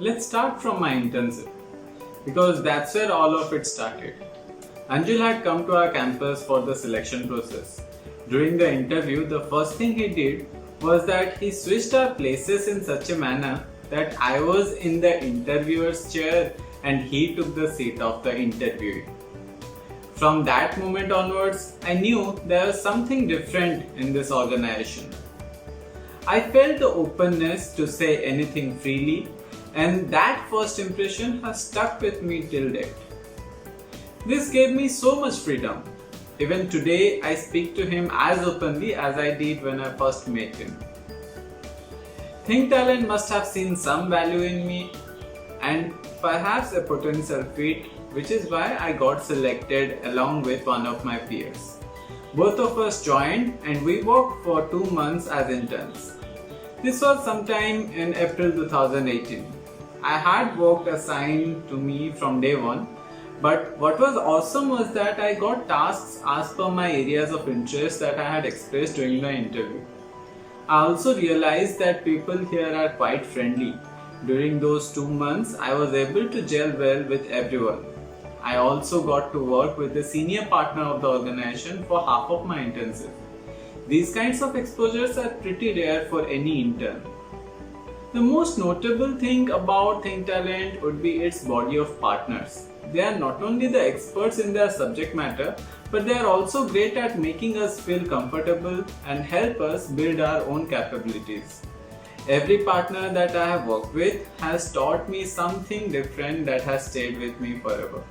Let's start from my internship because that's where all of it started. Anjul had come to our campus for the selection process. During the interview, the first thing he did was that he switched our places in such a manner that I was in the interviewer's chair and he took the seat of the interviewee. From that moment onwards, I knew there was something different in this organization. I felt the openness to say anything freely, and that first impression has stuck with me till date. This gave me so much freedom. Even today, I speak to him as openly as I did when I first met him. Think Talent must have seen some value in me and perhaps a potential fit, which is why I got selected along with one of my peers. Both of us joined and we worked for 2 months as interns. This was sometime in April 2018. I had work assigned to me from day one, but what was awesome was that I got tasks as per my areas of interest that I had expressed during the interview. I also realized that people here are quite friendly. During those 2 months, I was able to gel well with everyone. I also got to work with the senior partner of the organization for half of my internship. These kinds of exposures are pretty rare for any intern. The most notable thing about Think Talent would be its body of partners. They are not only the experts in their subject matter, but they are also great at making us feel comfortable and help us build our own capabilities. Every partner that I have worked with has taught me something different that has stayed with me forever.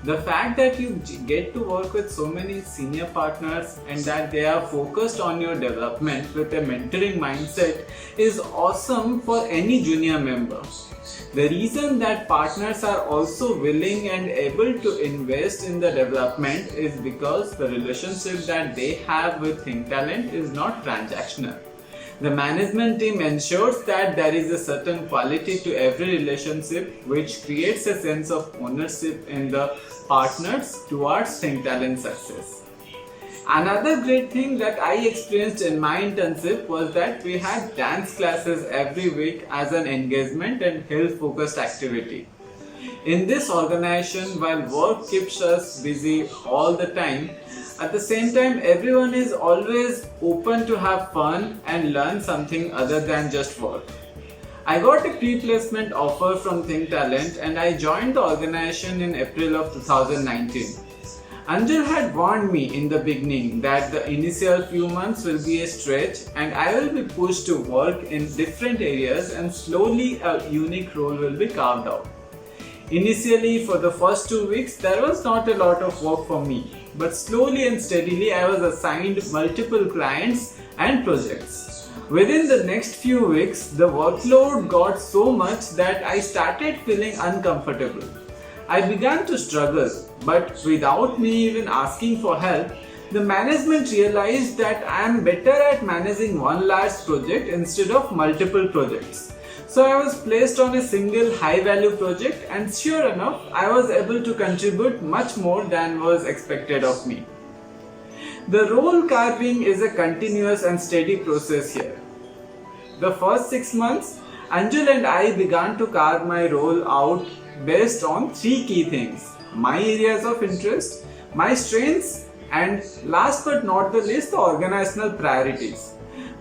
The fact that you get to work with so many senior partners and that they are focused on your development with a mentoring mindset is awesome for any junior member. The reason that partners are also willing and able to invest in the development is because the relationship that they have with Think Talent is not transactional. The management team ensures that there is a certain quality to every relationship, which creates a sense of ownership in the partners towards Think Talent success. Another great thing that I experienced in my internship was that we had dance classes every week as an engagement and health focused activity. In this organization, while work keeps us busy all the time, at the same time everyone is always open to have fun and learn something other than just work. I got a pre-placement offer from Think Talent and I joined the organization in April of 2019. Anjul had warned me in the beginning that the initial few months will be a stretch and I will be pushed to work in different areas and slowly a unique role will be carved out. Initially, for the first 2 weeks, there was not a lot of work for me, but slowly and steadily I was assigned multiple clients and projects. Within the next few weeks, the workload got so much that I started feeling uncomfortable. I began to struggle, but without me even asking for help, the management realized that I am better at managing one large project instead of multiple projects. So I was placed on a single high value project and sure enough, I was able to contribute much more than was expected of me. The role carving is a continuous and steady process here. The first 6 months, Anjul and I began to carve my role out based on 3 key things: my areas of interest, my strengths, and last but not the least, the organizational priorities.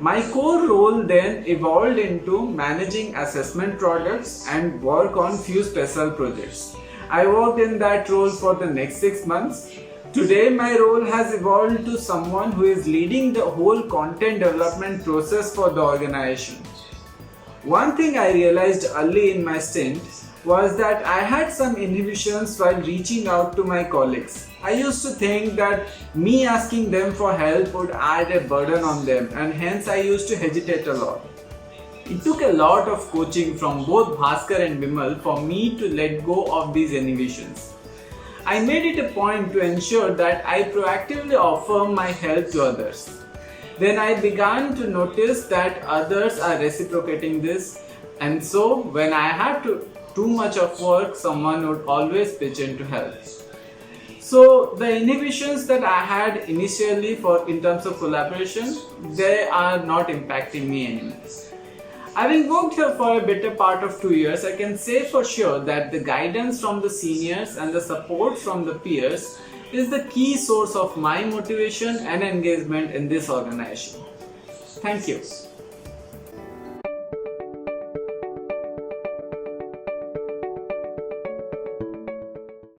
My core role then evolved into managing assessment products and work on few special projects. I worked in that role for the next 6 months. Today my role has evolved to someone who is leading the whole content development process for the organization. One thing I realized early in my stint was that I had some inhibitions while reaching out to my colleagues. I used to think that me asking them for help would add a burden on them and hence I used to hesitate a lot. It took a lot of coaching from both Bhaskar and Bimal for me to let go of these inhibitions. I made it a point to ensure that I proactively offer my help to others. Then I began to notice that others are reciprocating this, and so when I had too much of work, someone would always pitch in to help. So the inhibitions that I had initially in terms of collaboration, they are not impacting me anymore. Having worked here for a better part of 2 years, I can say for sure that the guidance from the seniors and the support from the peers is the key source of my motivation and engagement in this organization. Thank you.